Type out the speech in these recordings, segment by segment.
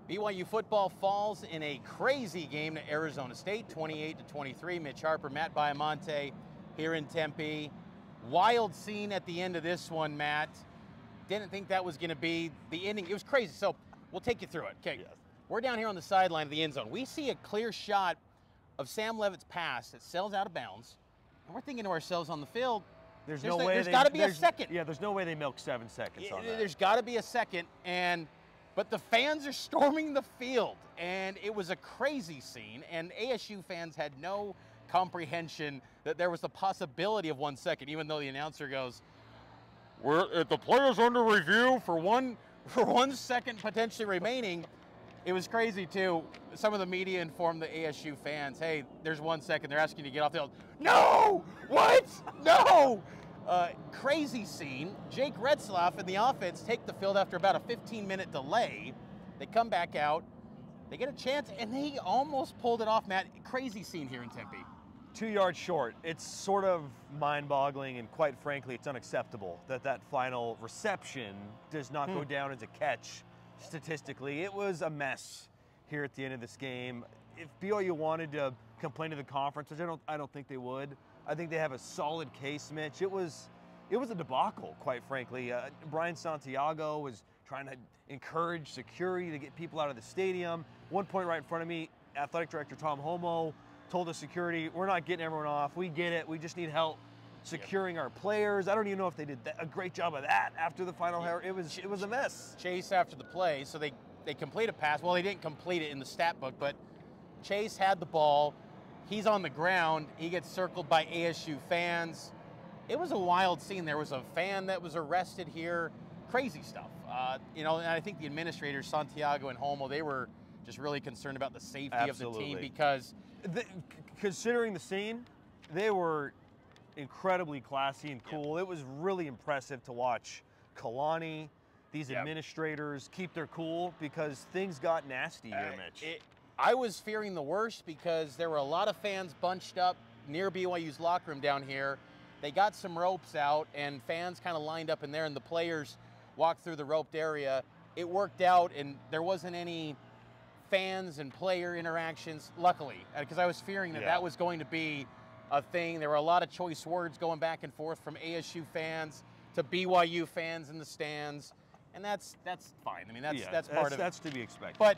BYU football falls in a crazy game to Arizona State, 28-23. Mitch Harper, Matt Baiamonte here in Tempe. Wild scene at the end of this one, Matt. Didn't think that was going to be the ending. It was crazy. So we'll take you through it. Okay, yes. We're down here on the sideline of the end zone. We see a clear shot of Sam Levitt's pass that sails out of bounds, and we're thinking to ourselves on the field, there's got to be a second. Yeah, there's no way they milk 7 seconds on that. There's got to be a second, but the fans are storming the field, and it was a crazy scene, and ASU fans had no comprehension that there was the possibility of 1 second, even though the announcer goes, the player's under review for one second potentially remaining. It was crazy too. Some of the media informed the ASU fans, hey, there's 1 second, they're asking you to get off the field. No! What? No! Crazy scene. Jake Retzlaff and the offense take the field after about a 15-minute delay. They come back out, they get a chance, and they almost pulled it off, Matt. Crazy scene here in Tempe. 2 yards short. It's sort of mind-boggling, and quite frankly, it's unacceptable that final reception does not go down as a catch statistically. It was a mess here at the end of this game. If BYU wanted to complain to the conference, which I don't think they would, I think they have a solid case, Mitch. It was a debacle, quite frankly. Brian Santiago was trying to encourage security to get people out of the stadium. One point right in front of me, athletic director Tom Homo told the security, we're not getting everyone off. We get it. We just need help securing our players. I don't even know if they did a great job of that after the final. It was a mess. Chase after the play, so they complete a pass. Well, they didn't complete it in the stat book, but Chase had the ball. He's on the ground. He gets circled by ASU fans. It was a wild scene. There was a fan that was arrested here. Crazy stuff. And I think the administrators, Santiago and Homo, they were just really concerned about the safety of the team because considering the scene, they were incredibly classy and cool. It was really impressive to watch Kalani, these administrators keep their cool because things got nasty here, Mitch. I was fearing the worst because there were a lot of fans bunched up near BYU's locker room down here. They got some ropes out and fans kind of lined up in there and the players walked through the roped area. It worked out and there wasn't any fans and player interactions, luckily, because I was fearing that was going to be a thing. There were a lot of choice words going back and forth from ASU fans to BYU fans in the stands, and that's fine. I mean, that's part of it. That's to be expected. But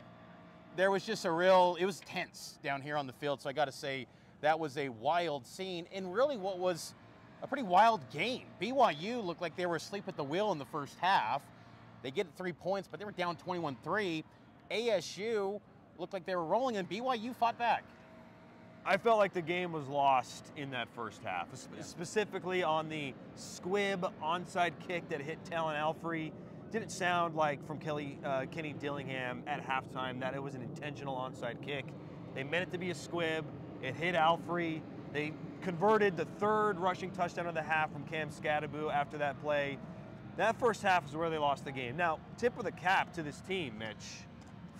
there was just it was tense down here on the field, so I got to say that was a wild scene, and really what was a pretty wild game. BYU looked like they were asleep at the wheel in the first half. They get 3 points, but they were down 21-3. ASU looked like they were rolling, and BYU fought back. I felt like the game was lost in that first half, specifically on the squib onside kick that hit Talon Alfrey. Didn't sound like from Kenny Dillingham at halftime that it was an intentional onside kick. They meant it to be a squib. It hit Alfrey. They converted the third rushing touchdown of the half from Cam Scadaboo after that play. That first half is where they lost the game. Now, tip of the cap to this team, Mitch,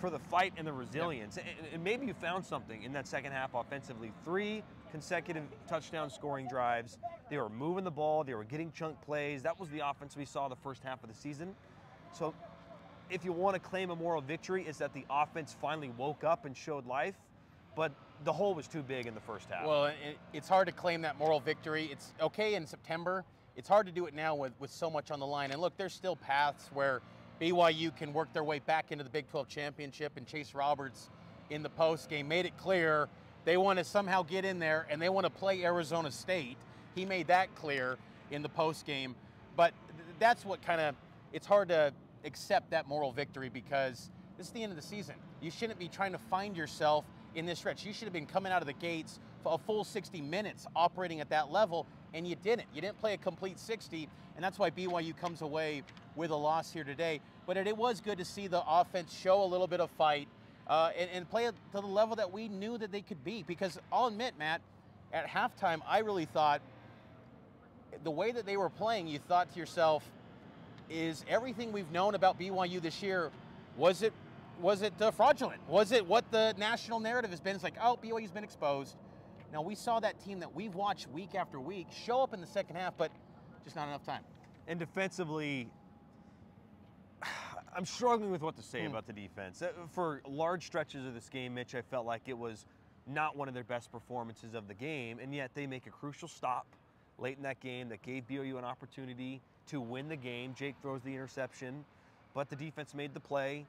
for the fight and the resilience. And maybe you found something in that second half offensively. 3 consecutive touchdown scoring drives. They were moving the ball. They were getting chunk plays. That was the offense we saw the first half of the season. So if you want to claim a moral victory, it's that the offense finally woke up and showed life. But the hole was too big in the first half. Well, it's hard to claim that moral victory. It's okay in September. It's hard to do it now with so much on the line. And look, there's still paths where BYU can work their way back into the Big 12 championship, and Chase Roberts in the post game made it clear they want to somehow get in there and they want to play Arizona State. He made that clear in the post game. But that's what it's hard to accept that moral victory because this is the end of the season. You shouldn't be trying to find yourself in this stretch. You should have been coming out of the gates for a full 60 minutes operating at that level, and you didn't. You didn't play a complete 60, and that's why BYU comes away with a loss here today. But it was good to see the offense show a little bit of fight and play to the level that we knew that they could be. Because I'll admit, Matt, at halftime, I really thought the way that they were playing, you thought to yourself, is everything we've known about BYU this year, was it fraudulent? Was it what the national narrative has been? It's like, oh, BYU's been exposed. Now, we saw that team that we've watched week after week show up in the second half, but just not enough time. And defensively, I'm struggling with what to say about the defense. For large stretches of this game, Mitch, I felt like it was not one of their best performances of the game, and yet they make a crucial stop late in that game that gave BYU an opportunity to win the game. Jake throws the interception, but the defense made the play.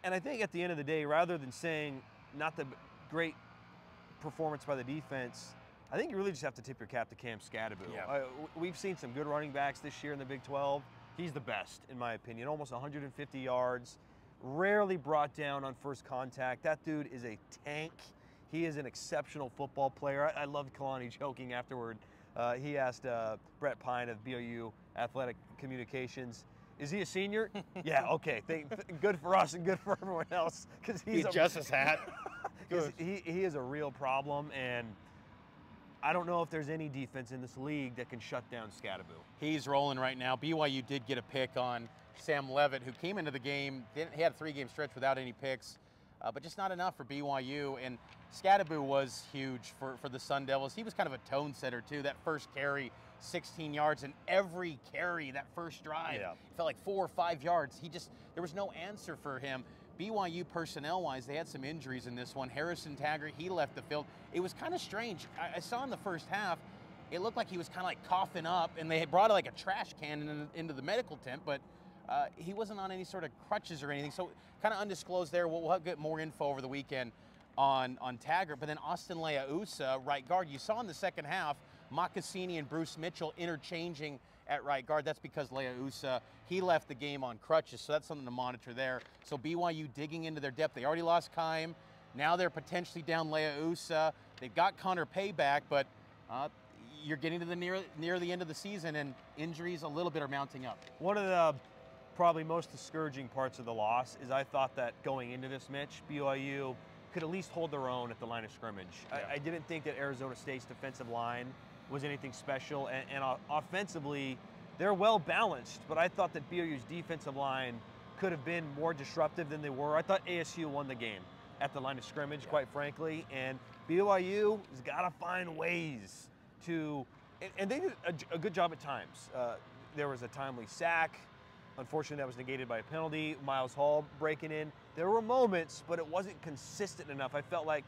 And I think at the end of the day, rather than saying not the great performance by the defense, I think you really just have to tip your cap to Cam Scadaboo. Yeah. We've seen some good running backs this year in the Big 12. He's the best, in my opinion. Almost 150 yards, rarely brought down on first contact. That dude is a tank. He is an exceptional football player. I loved Kalani joking afterward. He asked Brett Pine of BYU Athletic Communications, is he a senior? Yeah, okay. Good for us and good for everyone else. Because he adjusts his hat. he is a real problem, and I don't know if there's any defense in this league that can shut down Scadaboo. He's rolling right now. BYU did get a pick on Sam Levitt, who came into the game. He had a 3-game stretch without any picks, but just not enough for BYU. And Scadaboo was huge for the Sun Devils. He was kind of a tone setter, too. That first carry, 16 yards, and every carry, that first drive, it felt like 4 or 5 yards. There was no answer for him. BYU personnel-wise, they had some injuries in this one. Harrison Taggart, he left the field. It was kind of strange. I saw in the first half, it looked like he was kind of like coughing up, and they had brought like a trash can into the medical tent, but he wasn't on any sort of crutches or anything. So kind of undisclosed there. We'll get more info over the weekend on Taggart. But then Austin Leausa, right guard. You saw in the second half, Mocassini and Bruce Mitchell interchanging at right guard. That's because Leausa, he left the game on crutches, so that's something to monitor there. So BYU digging into their depth. They already lost Kime. Now they're potentially down Leausa. They've got Connor Payback, but you're getting to the near the end of the season, and injuries a little bit are mounting up. One of the probably most discouraging parts of the loss is I thought that going into this, Mitch, BYU could at least hold their own at the line of scrimmage. Yeah. I didn't think that Arizona State's defensive line was anything special, and offensively, they're well balanced, but I thought that BYU's defensive line could have been more disruptive than they were. I thought ASU won the game at the line of scrimmage, quite frankly, and BYU has got to find ways to, and they did a good job at times. There was a timely sack. Unfortunately, that was negated by a penalty. Miles Hall breaking in. There were moments, but it wasn't consistent enough. I felt like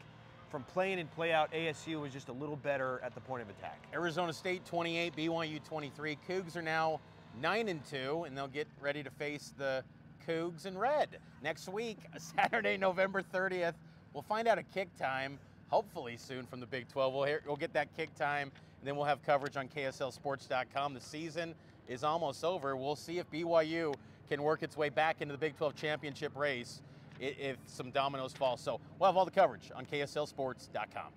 from play in and play out, ASU was just a little better at the point of attack. Arizona State 28, BYU 23. Cougs are now 9-2, and they'll get ready to face the Cougs in red next week, Saturday, November 30th. We'll find out a kick time, hopefully soon, from the Big 12. We'll get that kick time, and then we'll have coverage on KSLSports.com. The season is almost over. We'll see if BYU can work its way back into the Big 12 championship race if some dominoes fall. So we'll have all the coverage on KSLSports.com.